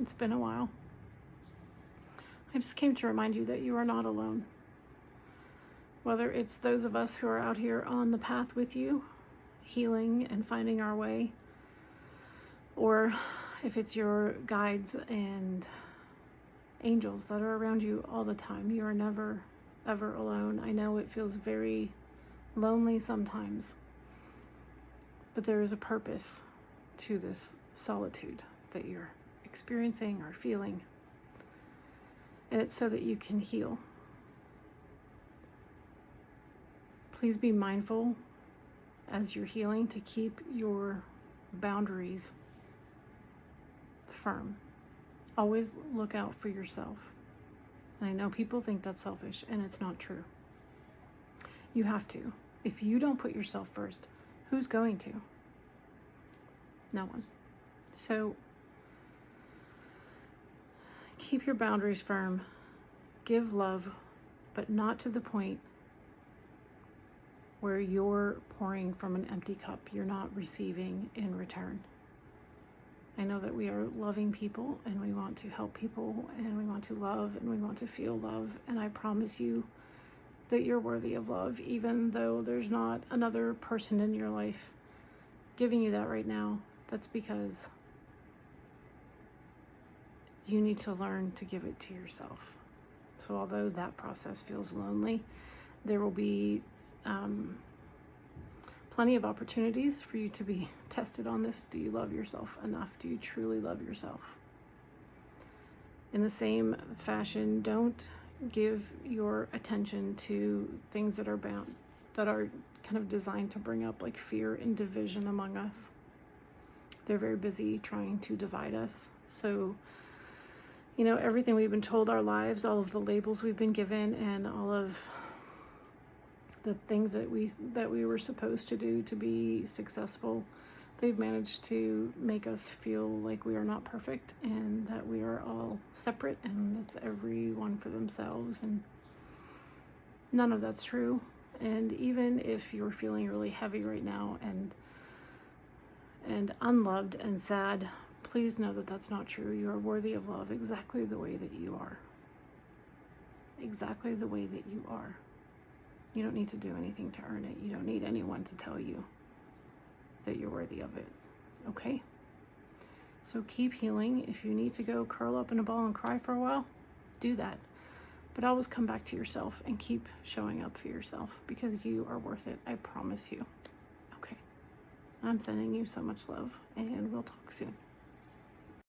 It's been a while. I just came to remind you that you are not alone. Whether it's those of us who are out here on the path with you, healing and finding our way, or if it's your guides and angels that are around you all the time, you are never, ever alone. I know it feels very lonely sometimes, but there is a purpose to this solitude that you're experiencing or feeling, and it's so that you can heal. Please be mindful as you're healing to keep your boundaries firm. Always look out for yourself. And I know people think that's selfish, and it's not true. You have to. If you don't put yourself first, who's going to? No one. So keep your boundaries firm. Give love, but not to the point where you're pouring from an empty cup. You're not receiving in return. I know that we are loving people, and we want to help people, and we want to love, and we want to feel love. And I promise you that you're worthy of love, even though there's not another person in your life giving you that right now. That's because you need to learn to give it to yourself. So although that process feels lonely, there will be plenty of opportunities for you to be tested on this. Do you love yourself enough? Do you truly love yourself? In the same fashion, don't give your attention to things that are kind of designed to bring up like fear and division among us. They're very busy trying to divide us. So, everything we've been told our lives, all of the labels we've been given, and all of the things that we were supposed to do to be successful, they've managed to make us feel like we are not perfect, and that we are all separate, and it's everyone for themselves, and none of that's true. And even if you're feeling really heavy right now and unloved and sad, please know that that's not true. You are worthy of love exactly the way that you are. Exactly the way that you are. You don't need to do anything to earn it. You don't need anyone to tell you that you're worthy of it. Okay? So keep healing. If you need to go curl up in a ball and cry for a while, do that. But always come back to yourself and keep showing up for yourself, because you are worth it. I promise you. Okay? I'm sending you so much love, and we'll talk soon.